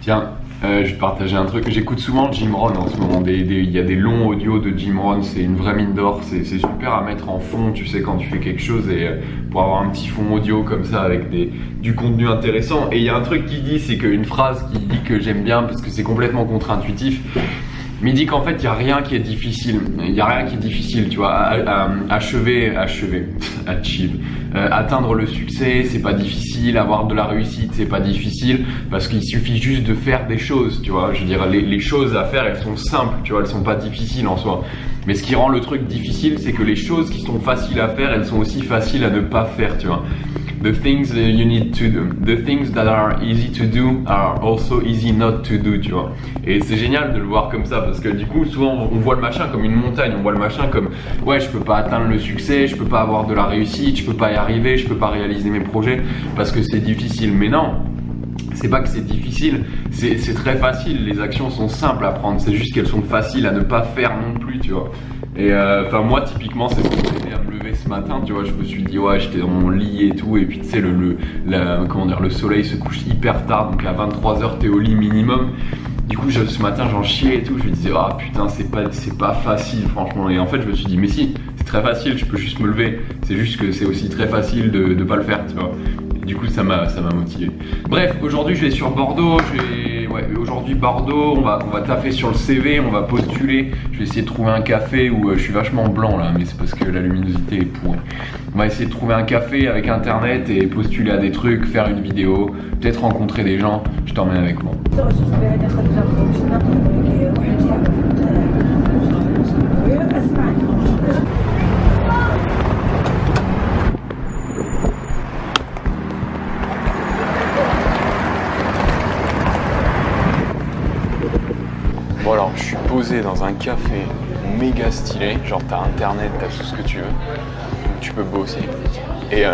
Tiens, je vais te partager un truc. J'écoute souvent Jim Rohn en ce moment. Il y a des longs audios de Jim Rohn, c'est une vraie mine d'or. C'est super à mettre en fond, tu sais, quand tu fais quelque chose et pour avoir un petit fond audio comme ça avec du contenu intéressant. Et il y a un truc qu'il dit, c'est qu'une phrase qu'il dit que j'aime bien parce que c'est complètement contre-intuitif. Mais il dit qu'en fait, il n'y a rien qui est difficile. Il n'y a rien qui est difficile, tu vois. Atteindre le succès, c'est pas difficile. Avoir de la réussite, c'est pas difficile. Parce qu'il suffit juste de faire des choses, tu vois. Je veux dire, les choses à faire, elles sont simples, tu vois. Elles sont pas difficiles en soi. Mais ce qui rend le truc difficile, c'est que les choses qui sont faciles à faire, elles sont aussi faciles à ne pas faire, tu vois. The things that are easy to do are also easy not to do, tu vois. Et c'est génial de le voir comme ça parce que du coup, souvent on voit le machin comme une montagne, on voit le machin comme ouais, je peux pas atteindre le succès, je peux pas avoir de la réussite, je peux pas y arriver, je peux pas réaliser mes projets parce que c'est difficile. Mais non, c'est pas que c'est difficile, c'est très facile. Les actions sont simples à prendre, c'est juste qu'elles sont faciles à ne pas faire non plus, tu vois. Et enfin moi typiquement c'est ce qui m'a aidé à me lever ce matin, tu vois. Je me suis dit ouais, j'étais dans mon lit et tout, et puis tu sais le soleil se couche hyper tard, donc à 23h t'es au lit minimum. Du coup ce matin j'en chiais et tout, je me disais ah putain c'est pas facile franchement. Et en fait je me suis dit mais si, c'est très facile, je peux juste me lever. C'est juste que c'est aussi très facile de pas le faire, tu vois. Du coup ça m'a motivé. Bref, aujourd'hui je vais sur Bordeaux, aujourd'hui Bordeaux, on va taffer sur le CV, on va postuler. Je vais essayer de trouver un café où je suis vachement blanc là, mais c'est parce que la luminosité est pourrie. On va essayer de trouver un café avec internet et postuler à des trucs, faire une vidéo, peut-être rencontrer des gens. Je t'emmène avec moi. Bon alors je suis posé dans un café méga stylé, genre t'as internet, t'as tout ce que tu veux, donc tu peux bosser. Et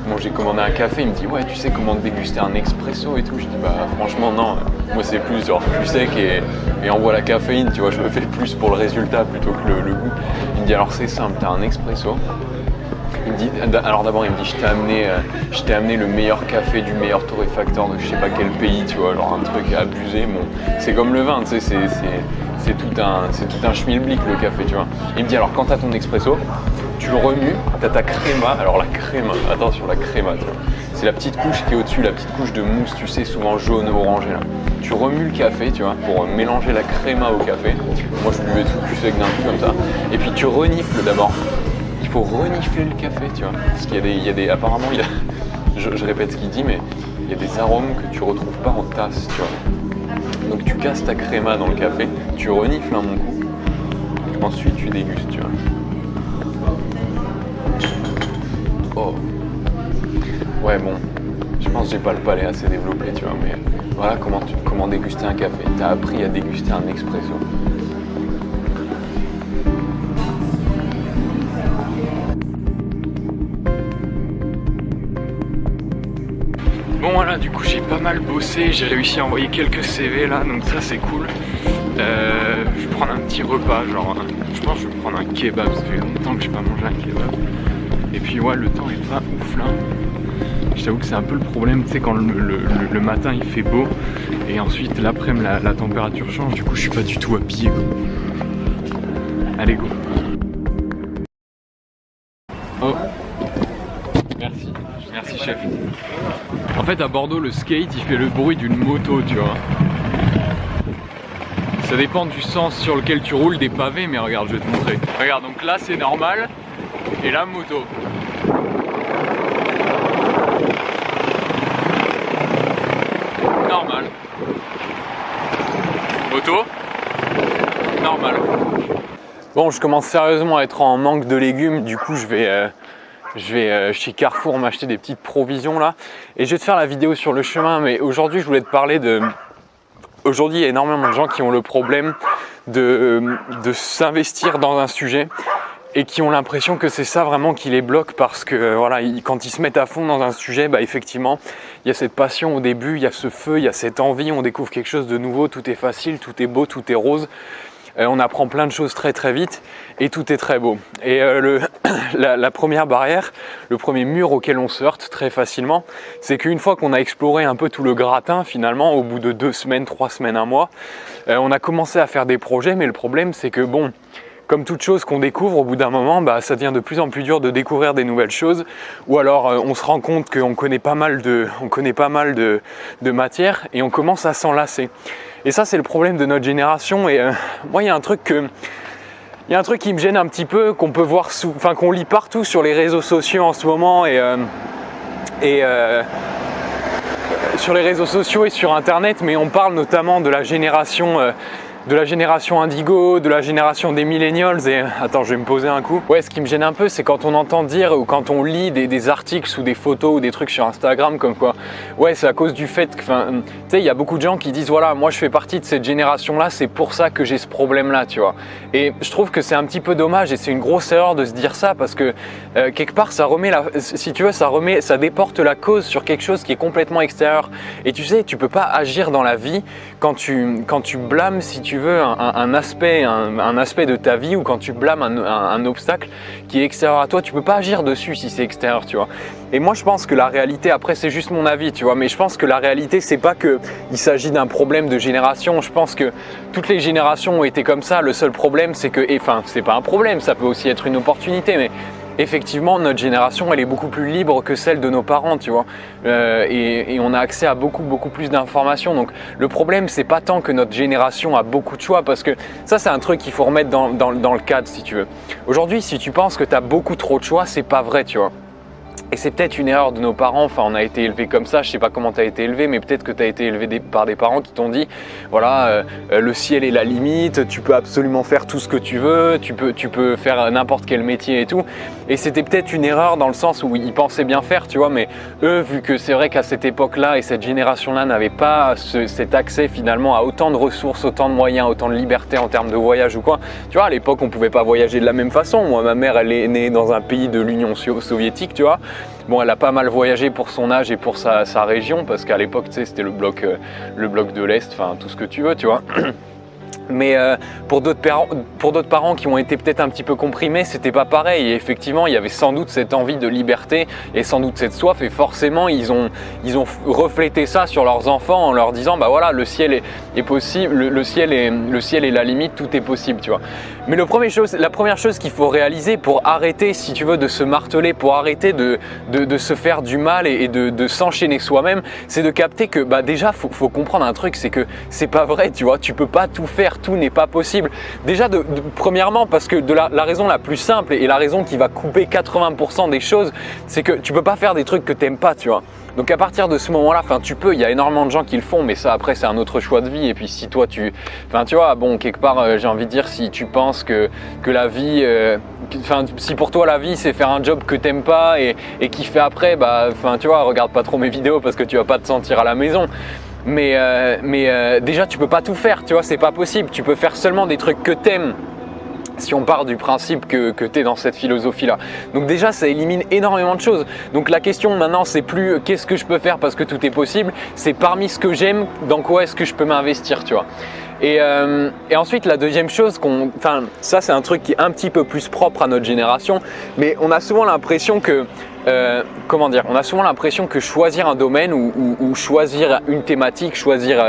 bon j'ai commandé un café, il me dit ouais tu sais comment déguster un expresso et tout, je dis bah franchement non, moi c'est plus genre plus sec et envoie la caféine, tu vois, je me fais plus pour le résultat plutôt que le goût. Il me dit alors c'est simple, t'as un expresso. Il me dit, alors d'abord il me dit je t'ai amené le meilleur café du meilleur torréfacteur de je sais pas quel pays, tu vois, genre un truc abusé. Bon, c'est comme le vin, tu sais, c'est tout un schmilblick le café, tu vois. Il me dit alors quand t'as ton expresso, tu le remues, t'as ta créma, alors la créma, attention la créma, tu vois. C'est la petite couche qui est au-dessus, la petite couche de mousse, tu sais, souvent jaune, orangé là. Tu remues le café, tu vois, pour mélanger la créma au café. Moi je buvais tout plus sec d'un coup comme ça. Et puis tu renifles d'abord. Il faut renifler le café, tu vois, parce qu'il y a des apparemment, je répète ce qu'il dit, mais il y a des arômes que tu retrouves pas en tasse, tu vois. Donc tu casses ta créma dans le café, tu renifles un bon coup, ensuite tu dégustes, tu vois. Oh, ouais bon, je pense que j'ai pas le palais assez développé, tu vois, mais voilà comment déguster un café. T'as appris à déguster un expresso. Bon voilà, du coup j'ai pas mal bossé, j'ai réussi à envoyer quelques CV là, donc ça c'est cool. Je vais prendre un petit repas, genre je pense que je vais prendre un kebab, ça fait longtemps que j'ai pas mangé un kebab. Et puis ouais, le temps est pas ouf là. Je t'avoue que c'est un peu le problème, tu sais, quand le matin il fait beau et ensuite l'après-midi la température change, du coup je suis pas du tout habillé quoi. Allez go. Oh, merci chef. En fait à Bordeaux le skate il fait le bruit d'une moto, tu vois. Ça dépend du sens sur lequel tu roules des pavés, mais regarde je vais te montrer. Regarde, donc là c'est normal et là moto. Normal. Moto. Normal. Bon, je commence sérieusement à être en manque de légumes, du coup je vais chez Carrefour m'acheter des petites provisions là et je vais te faire la vidéo sur le chemin. Mais aujourd'hui je voulais te parler de... Aujourd'hui il y a énormément de gens qui ont le problème de s'investir dans un sujet et qui ont l'impression que c'est ça vraiment qui les bloque, parce que voilà, quand ils se mettent à fond dans un sujet, bah effectivement il y a cette passion au début, il y a ce feu, il y a cette envie, on découvre quelque chose de nouveau, tout est facile, tout est beau, tout est rose. on apprend plein de choses très très vite et tout est très beau. Et la première barrière, le premier mur auquel on se heurte très facilement, c'est qu'une fois qu'on a exploré un peu tout le gratin finalement, au bout de 2 semaines, 3 semaines, 1 mois, on a commencé à faire des projets, mais le problème c'est que bon, comme toute chose qu'on découvre, au bout d'un moment, ça devient de plus en plus dur de découvrir des nouvelles choses, ou alors on se rend compte qu'on connaît pas mal de matière et on commence à s'enlacer. Et ça, c'est le problème de notre génération. Et moi, il y a un truc qui me gêne un petit peu, qu'on peut voir, qu'on lit partout sur les réseaux sociaux en ce moment sur les réseaux sociaux et sur Internet, mais on parle notamment de la génération indigo, de la génération des millennials et attends, je vais me poser un coup. Ouais, ce qui me gêne un peu, c'est quand on entend dire ou quand on lit des articles ou des photos ou des trucs sur Instagram comme quoi, ouais, c'est à cause du fait que, tu sais, il y a beaucoup de gens qui disent voilà, moi je fais partie de cette génération-là, c'est pour ça que j'ai ce problème-là, tu vois. Et je trouve que c'est un petit peu dommage et c'est une grosse erreur de se dire ça parce que quelque part, ça remet si tu veux, ça déporte la cause sur quelque chose qui est complètement extérieur. Et tu sais, tu peux pas agir dans la vie quand tu blâmes, si tu veux, un aspect de ta vie ou quand tu blâmes un obstacle qui est extérieur à toi, tu peux pas agir dessus si c'est extérieur, tu vois. Et moi je pense que la réalité, après c'est juste mon avis, tu vois, mais je pense que la réalité c'est pas qu'il s'agit d'un problème de génération. Je pense que toutes les générations ont été comme ça. Le seul problème c'est que, c'est pas un problème, ça peut aussi être une opportunité, mais effectivement, notre génération, elle est beaucoup plus libre que celle de nos parents, tu vois. Et on a accès à beaucoup plus d'informations. Donc, le problème, c'est pas tant que notre génération a beaucoup de choix, parce que ça, c'est un truc qu'il faut remettre dans le cadre, si tu veux. Aujourd'hui, si tu penses que tu as beaucoup trop de choix, c'est pas vrai, tu vois. Et c'est peut-être une erreur de nos parents, enfin on a été élevé comme ça, je sais pas comment tu as été élevé, mais peut-être que tu as été élevé par des parents qui t'ont dit voilà, le ciel est la limite, tu peux absolument faire tout ce que tu veux, tu peux faire n'importe quel métier et tout. Et c'était peut-être une erreur dans le sens où ils pensaient bien faire, tu vois, mais eux, vu que c'est vrai qu'à cette époque-là et cette génération-là n'avait pas cet accès finalement à autant de ressources, autant de moyens, autant de liberté en termes de voyage ou quoi, tu vois, à l'époque on pouvait pas voyager de la même façon. Moi, ma mère, elle est née dans un pays de l'Union soviétique, tu vois. Bon, elle a pas mal voyagé pour son âge et pour sa région, parce qu'à l'époque, tu sais, c'était le bloc de l'Est, enfin tout ce que tu veux, tu vois. Mais pour d'autres parents qui ont été peut-être un petit peu comprimés, c'était pas pareil. Et effectivement, il y avait sans doute cette envie de liberté et sans doute cette soif. Et forcément, ils ont reflété ça sur leurs enfants en leur disant, bah voilà, le ciel est possible, le ciel est la limite, tout est possible, tu vois. Mais la première chose qu'il faut réaliser pour arrêter, si tu veux, de se marteler, pour arrêter de se faire du mal et de s'enchaîner soi-même, c'est de capter que bah déjà, faut comprendre un truc, c'est que c'est pas vrai, tu vois. Tu peux pas tout faire. Tout n'est pas possible. Déjà, premièrement, parce que la raison la plus simple et la raison qui va couper 80% des choses, c'est que tu peux pas faire des trucs que t'aimes pas, tu vois. Donc à partir de ce moment-là, tu peux, il y a énormément de gens qui le font, mais ça après c'est un autre choix de vie. Et puis si toi tu vois, bon, quelque part j'ai envie de dire, si tu penses que la vie, si pour toi la vie c'est faire un job que t'aimes pas et kiffer après, tu vois, regarde pas trop mes vidéos parce que tu vas pas te sentir à la maison. Mais déjà tu peux pas tout faire, tu vois, c'est pas possible. Tu peux faire seulement des trucs que t'aimes. Si on part du principe que tu es dans cette philosophie-là. Donc déjà, ça élimine énormément de choses. Donc la question maintenant, c'est plus qu'est-ce que je peux faire parce que tout est possible, c'est parmi ce que j'aime, dans quoi est-ce que je peux m'investir, tu vois. Et ensuite, la deuxième chose, ça c'est un truc qui est un petit peu plus propre à notre génération, mais on a souvent l'impression que on a souvent l'impression que choisir un domaine ou choisir une thématique, choisir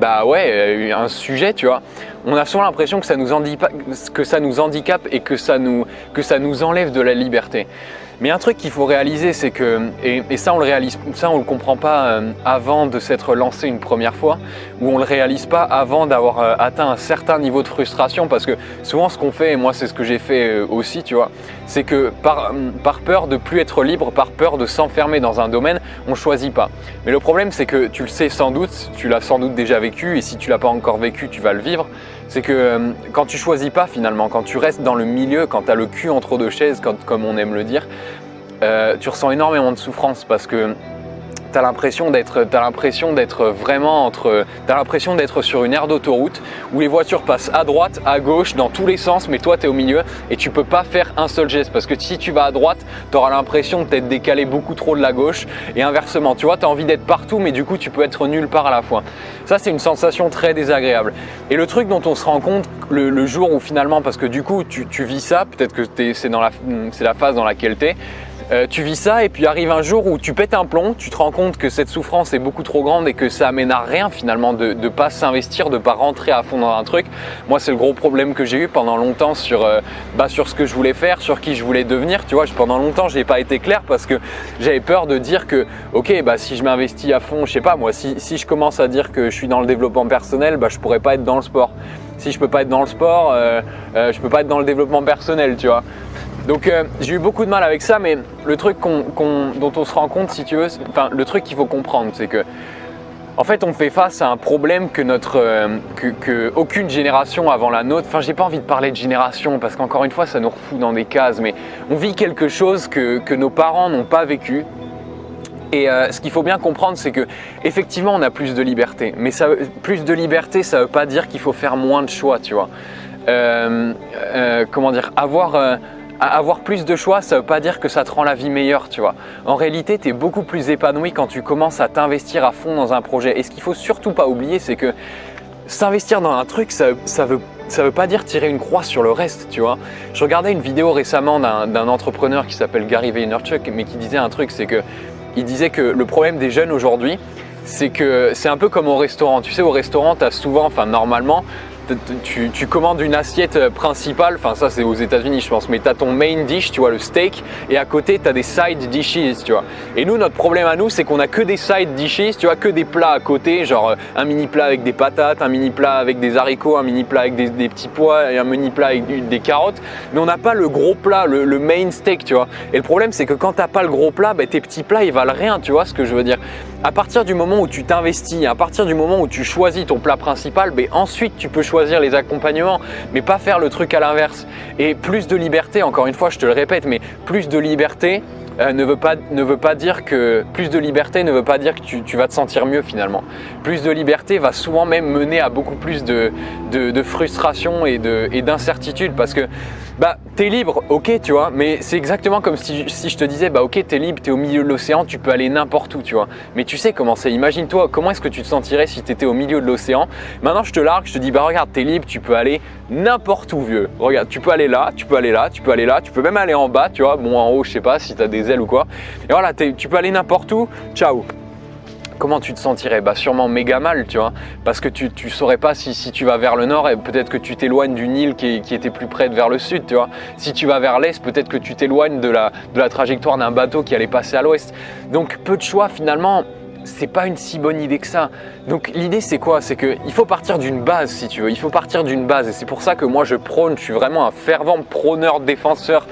un sujet, tu vois, on a souvent l'impression que ça nous handicape et que ça nous enlève de la liberté. Mais un truc qu'il faut réaliser, c'est que, et ça on le comprend pas avant de s'être lancé une première fois, ou on le réalise pas avant d'avoir atteint un certain niveau de frustration, parce que souvent ce qu'on fait, et moi c'est ce que j'ai fait aussi, tu vois, c'est que par peur de plus être libre, par peur de s'enfermer dans un domaine, on choisit pas. Mais le problème c'est que tu le sais sans doute, tu l'as sans doute déjà vécu, et si tu l'as pas encore vécu, tu vas le vivre. C'est que quand tu choisis pas finalement, quand tu restes dans le milieu, quand tu as le cul entre deux chaises, comme on aime le dire, tu ressens énormément de souffrance parce que tu t'as l'impression d'être vraiment t'as l'impression d'être sur une aire d'autoroute où les voitures passent à droite, à gauche, dans tous les sens, mais toi tu es au milieu et tu peux pas faire un seul geste parce que si tu vas à droite, tu auras l'impression de t'être décalé beaucoup trop de la gauche et inversement, tu vois, tu as envie d'être partout mais du coup tu peux être nulle part à la fois. Ça c'est une sensation très désagréable. Et le truc dont on se rend compte le jour où finalement, parce que du coup tu vis ça, peut-être que c'est la phase dans laquelle tu es, tu vis ça et puis arrive un jour où tu pètes un plomb, tu te rends compte que cette souffrance est beaucoup trop grande et que ça amène à rien finalement de ne pas s'investir, de ne pas rentrer à fond dans un truc. Moi c'est le gros problème que j'ai eu pendant longtemps sur ce que je voulais faire, sur qui je voulais devenir. Tu vois, pendant longtemps je n'ai pas été clair parce que j'avais peur de dire que ok, si je m'investis à fond, je sais pas moi, si je commence à dire que je suis dans le développement personnel, je pourrais pas être dans le sport. Si je peux pas être dans le sport, je peux pas être dans le développement personnel, tu vois. Donc j'ai eu beaucoup de mal avec ça, mais le truc dont on se rend compte, si tu veux, enfin le truc qu'il faut comprendre, c'est que en fait on fait face à un problème que aucune génération avant la nôtre, enfin j'ai pas envie de parler de génération parce qu'encore une fois ça nous refout dans des cases, mais on vit quelque chose que nos parents n'ont pas vécu. Et ce qu'il faut bien comprendre, c'est que effectivement on a plus de liberté, mais plus de liberté, ça veut pas dire qu'il faut faire moins de choix, tu vois. Comment dire, avoir plus de choix, ça ne veut pas dire que ça te rend la vie meilleure, tu vois. En réalité, tu es beaucoup plus épanoui quand tu commences à t'investir à fond dans un projet. Et ce qu'il ne faut surtout pas oublier, c'est que s'investir dans un truc, ça veut pas dire tirer une croix sur le reste, tu vois. Je regardais une vidéo récemment d'un entrepreneur qui s'appelle Gary Vaynerchuk, mais qui disait un truc, c'est que il disait que le problème des jeunes aujourd'hui, c'est que c'est un peu comme au restaurant. Tu sais, au restaurant, tu as souvent, enfin normalement, tu commandes une assiette principale, enfin ça c'est aux États-Unis je pense, mais tu as ton main dish, tu vois, le steak, et à côté tu as des side dishes, tu vois. Et nous, notre problème à nous, c'est qu'on a que des side dishes, tu vois, que des plats à côté, genre un mini plat avec des patates, un mini plat avec des haricots, un mini plat avec des petits pois et un mini plat avec des carottes, mais on n'a pas le gros plat, le main steak, tu vois. Et le problème c'est que quand tu n'as pas le gros plat, tes petits plats ils valent rien, tu vois ce que je veux dire. À partir du moment où tu t'investis, à partir du moment où tu choisis ton plat principal, ensuite tu peux choisir les accompagnements, mais pas faire le truc à l'inverse. Et plus de liberté, encore une fois je te le répète, mais plus de liberté ne veut pas dire que tu vas te sentir mieux finalement. Plus de liberté va souvent même mener à beaucoup plus de frustration et d'incertitude parce que t'es libre, ok, tu vois, mais c'est exactement comme si je te disais, ok, t'es libre, t'es au milieu de l'océan, tu peux aller n'importe où, tu vois. Mais tu sais comment c'est, imagine-toi, comment est-ce que tu te sentirais si t'étais au milieu de l'océan. Maintenant, je te largue, je te dis, regarde, t'es libre, tu peux aller n'importe où, vieux. Regarde, tu peux aller là, tu peux aller là, tu peux aller là, tu peux même aller en bas, tu vois. Bon, en haut, je sais pas si t'as des ailes ou quoi. Et voilà, tu peux aller n'importe où, ciao. Comment tu te sentirais? Sûrement méga mal, tu vois, parce que tu saurais pas si tu vas vers le nord, et peut-être que tu t'éloignes d'une île qui était plus près vers le sud, tu vois. Si tu vas vers l'est, peut-être que tu t'éloignes de la trajectoire d'un bateau qui allait passer à l'ouest. Donc peu de choix finalement. C'est pas une si bonne idée que ça. Donc l'idée c'est quoi? C'est qu'il faut partir d'une base si tu veux, il faut partir d'une base et c'est pour ça que moi je suis vraiment un fervent prôneur, défenseur,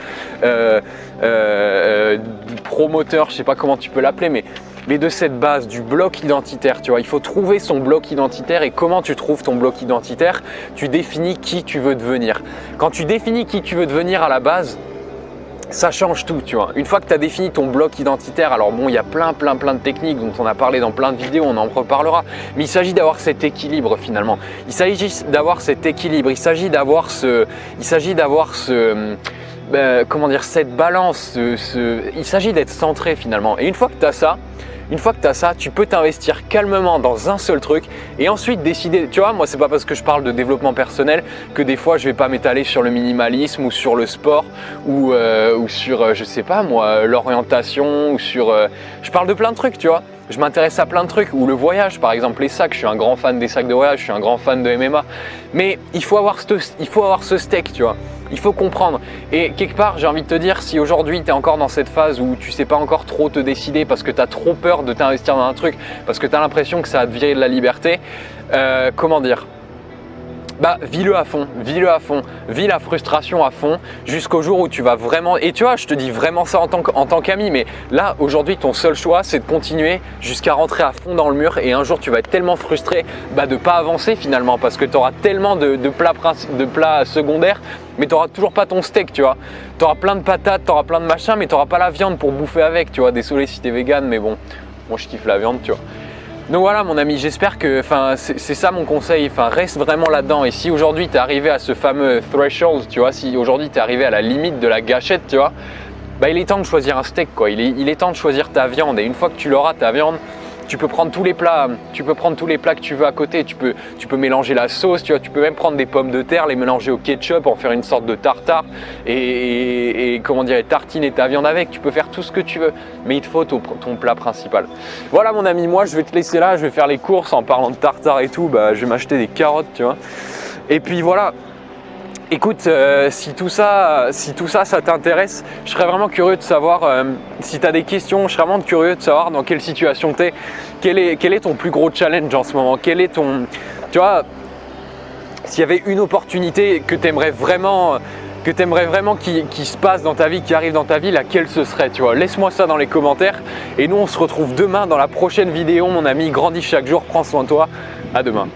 promoteur, je sais pas comment tu peux l'appeler, mais de cette base, du bloc identitaire, tu vois. Il faut trouver son bloc identitaire et comment tu trouves ton bloc identitaire? Tu définis qui tu veux devenir. Quand tu définis qui tu veux devenir à la base, ça change tout, tu vois. Une fois que tu as défini ton bloc identitaire, alors bon, il y a plein de techniques dont on a parlé dans plein de vidéos, on en reparlera, mais il s'agit d'avoir cet équilibre finalement. Il s'agit d'avoir cet équilibre, il s'agit d'avoir comment dire, cette balance, il s'agit d'être centré finalement. Et une fois que tu as ça, tu peux t'investir calmement dans un seul truc et ensuite décider. Tu vois, moi, c'est pas parce que je parle de développement personnel que des fois je vais pas m'étaler sur le minimalisme ou sur le sport ou sur, je sais pas moi, l'orientation ou sur. Je parle de plein de trucs, tu vois. Je m'intéresse à plein de trucs, ou le voyage par exemple, les sacs, je suis un grand fan des sacs de voyage, je suis un grand fan de MMA, mais il faut avoir ce steak, tu vois, il faut comprendre. Et quelque part, j'ai envie de te dire, si aujourd'hui tu es encore dans cette phase où tu sais pas encore trop te décider parce que tu as trop peur de t'investir dans un truc, parce que tu as l'impression que ça va te virer de la liberté, comment dire ? Vis-le à fond, vis la frustration à fond jusqu'au jour où tu vas vraiment, et tu vois, je te dis vraiment ça en tant qu'ami, mais là aujourd'hui ton seul choix c'est de continuer jusqu'à rentrer à fond dans le mur et un jour tu vas être tellement frustré de pas avancer finalement parce que tu auras tellement de plats secondaires mais tu n'auras toujours pas ton steak, tu vois. Tu auras plein de patates, tu auras plein de machins mais tu n'auras pas la viande pour bouffer avec, tu vois. Désolé si tu es vegan mais bon. Moi je kiffe la viande, tu vois. Donc voilà mon ami, j'espère que c'est ça mon conseil, reste vraiment là-dedans. Et si aujourd'hui tu es arrivé à ce fameux threshold, tu vois, si aujourd'hui tu es arrivé à la limite de la gâchette, tu vois, bah il est temps de choisir un steak quoi. Il est temps de choisir ta viande. Et une fois que tu l'auras ta viande, tu peux prendre tous les plats, que tu veux à côté. Tu peux mélanger la sauce, tu vois, tu peux même prendre des pommes de terre, les mélanger au ketchup, en faire une sorte de tartare et comment dire, tartiner ta viande avec. Tu peux faire tout ce que tu veux, mais il te faut ton plat principal. Voilà mon ami, moi je vais te laisser là, je vais faire les courses. En parlant de tartare et tout, bah, je vais m'acheter des carottes, tu vois. Et puis voilà. Écoute, si tout ça t'intéresse, je serais vraiment curieux de savoir, si tu as des questions, je serais vraiment curieux de savoir dans quelle situation tu es, quel est ton plus gros challenge en ce moment, quel est ton, tu vois, s'il y avait une opportunité que tu aimerais vraiment qui se passe dans ta vie, qui arrive dans ta vie, laquelle ce serait, tu vois. Laisse-moi ça dans les commentaires et nous on se retrouve demain dans la prochaine vidéo mon ami, grandis chaque jour, prends soin de toi, à demain.